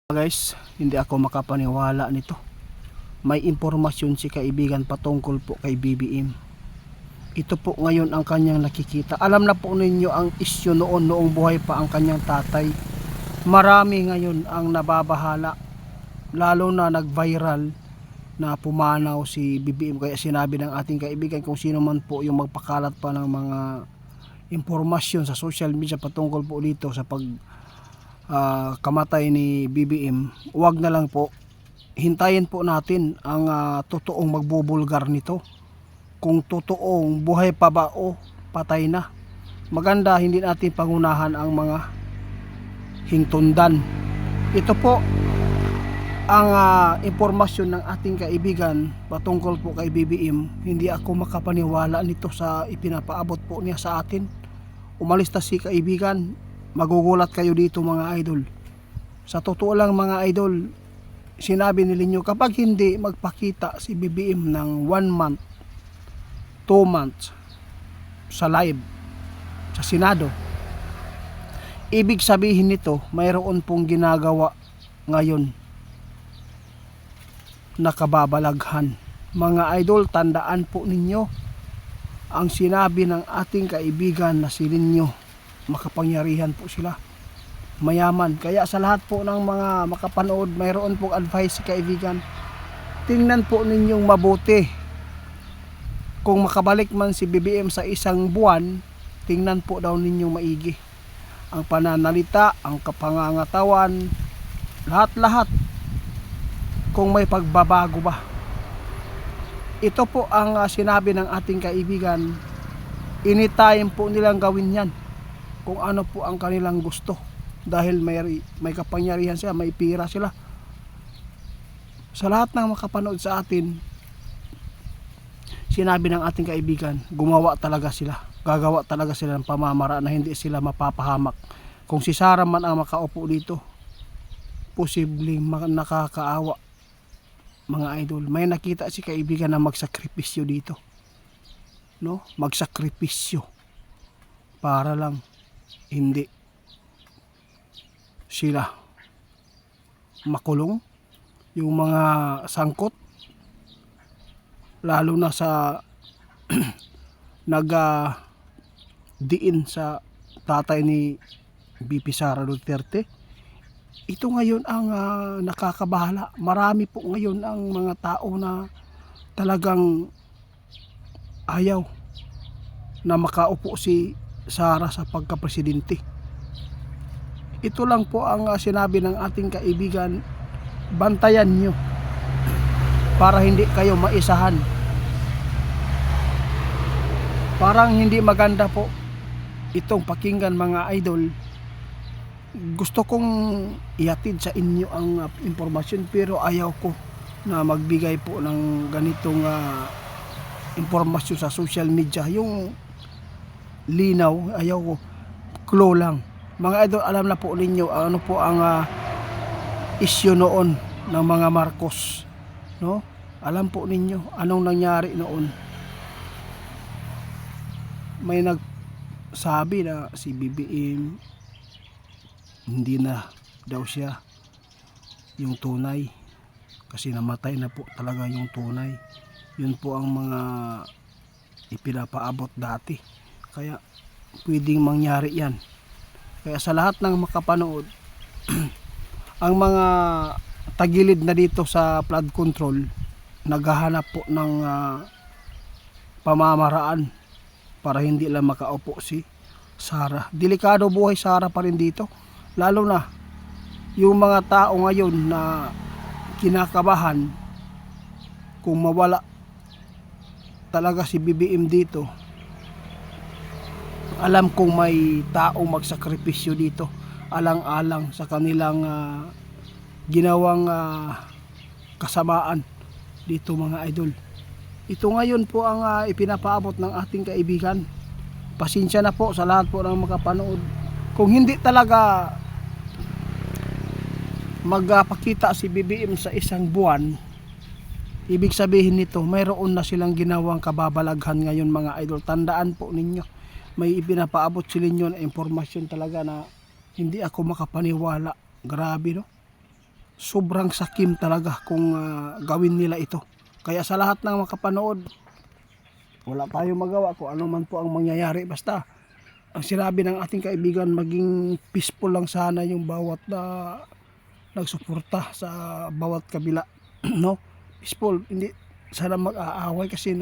Guys, hindi ako makapaniwala nito. May impormasyon si kaibigan patungkol po kay BBM. Ito po ngayon ang kanyang nakikita. Alam na po ninyo ang isyu noong buhay pa ang kanyang tatay. Marami ngayon ang nababahala. Lalo na nag-viral na pumanaw si BBM. Kaya sinabi ng ating kaibigan kung sino man po yung magpakalat pa ng mga impormasyon sa social media patungkol po dito sa kamatay ni BBM, huwag na lang po, hintayin po natin ang totoong magbubulgar nito, kung totoong buhay pa ba o patay na. Maganda hindi natin pangunahan ang mga hingtundan. Ito po ang impormasyon ng ating kaibigan patungkol po kay BBM. Hindi ako makapaniwala nito sa ipinapaabot po niya sa atin. Umalis na si kaibigan, magugulat kayo dito mga idol. Sa totoo lang mga idol, sinabi ninyo kapag hindi magpakita si BBM ng 1 month, 2 months sa live sa Senado, ibig sabihin nito mayroon pong ginagawa ngayon na kababalaghan. Mga idol, tandaan po ninyo ang sinabi ng ating kaibigan na si Linyo. Makapangyarihan po sila, mayaman. Kaya sa lahat po ng mga makapanood, mayroon pong advice si kaibigan, tingnan po ninyong mabuti. Kung makabalik man si BBM sa 1 buwan, tingnan po daw ninyong maigi ang pananalita, ang kapangangatawan, lahat-lahat, kung may pagbabago ba. Ito po ang sinabi ng ating kaibigan. Anytime po nilang gawin yan kung ano po ang kanilang gusto, dahil may kapangyarihan sila, may pira sila. Sa lahat ng makapanood sa atin, sinabi ng ating kaibigan, gumawa talaga sila, gagawa talaga sila ng pamamaraan na hindi sila mapapahamak. Kung si Sara man ang makaupo dito, posibleng nakakaawa mga idol. May nakita si kaibigan na magsakripisyo dito, no? Magsakripisyo para lang hindi sila makulong, yung mga sangkot, lalo na sa diin sa tatay ni BP Sara Duterte. Ito ngayon ang nakakabahala. Marami po ngayon ang mga tao na talagang ayaw na makaupo si Sara sa pagkapresidente. Ito lang po ang sinabi ng ating kaibigan, bantayan nyo para hindi kayo maisahan. Parang hindi maganda po itong pakinggan mga idol. Gusto kong ihatid sa inyo ang impormasyon, pero ayaw ko na magbigay po ng ganitong impormasyon sa social media. Yung linaw, ayaw ko, clue lang. Mga idol, alam na po ninyo ano po ang issue noon ng mga Marcos, no? Alam po ninyo anong nangyari noon. May nagsabi na si BBM hindi na daw siya yung tunay, kasi namatay na po talaga yung tunay. Yun po ang mga ipinapaabot dati. Kaya pwedeng mangyari yan. Kaya sa lahat ng makapanood, ang mga tagilid na dito sa flood control, naghahanap po ng pamamaraan para hindi lang makaupo si Sara. Delikado buhay Sara pa rin dito. Lalo na yung mga tao ngayon na kinakabahan kung mawala talaga si BBM dito. Alam kong may taong magsakripisyo dito, alang-alang sa kanilang ginawang kasamaan dito mga idol. Ito ngayon po ang ipinapaabot ng ating kaibigan. Pasensya na po sa lahat po ng makapanood. Kung hindi talaga magpakita si BBM sa 1 buwan, ibig sabihin nito mayroon na silang ginawang kababalaghan ngayon mga idol. Tandaan po ninyo, may ipinapaabot sila nyo na impormasyon talaga na hindi ako makapaniwala. Grabe, no? sobrang sakim talaga kung gawin nila ito. Kaya sa lahat ng makapanood, wala tayong magawa kung ano man po ang mangyayari. Basta ang sinabi ng ating kaibigan, maging peaceful lang sana yung bawat nagsuporta sa bawat kabila. No? Peaceful, hindi sana mag-aaway kasi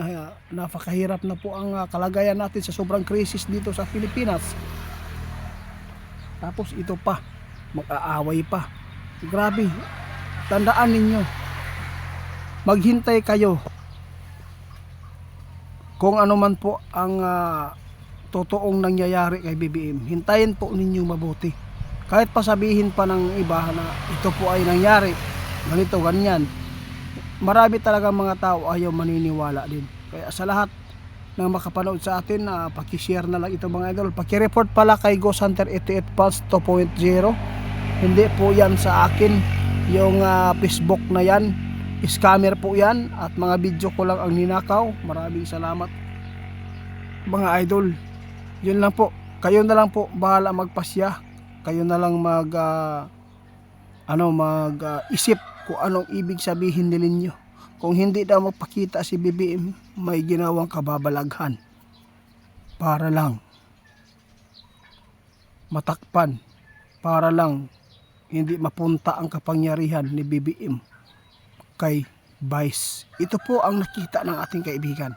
napakahirap na po ang kalagayan natin sa sobrang krisis dito sa Pilipinas. Tapos ito pa, mag-aaway pa. Grabe, tandaan ninyo, maghintay kayo kung ano man po ang totoong nangyayari kay BBM. Hintayin po ninyo mabuti. Kahit pa sabihin pa ng iba na ito po ay nangyari, ganito, ganyan, marami talaga mga tao ayaw maniniwala din. Kaya sa lahat ng makapanood sa atin, pakishare na lang ito mga idol. Pakireport pala kay Ghost Hunter 88 Pulse 2.0. Hindi po yan sa akin, yung Facebook na yan, scammer po yan, at mga video ko lang ang ninakaw. Maraming salamat mga idol. Yun lang po, kayo na lang po bahala magpasya, kayo na lang isip kung anong ibig sabihin ninyo. Kung hindi daw magpakita si BBM, may ginawang kababalaghan para lang matakpan, para lang hindi mapunta ang kapangyarihan ni BBM kay Vice. Ito po ang nakita ng ating kaibigan.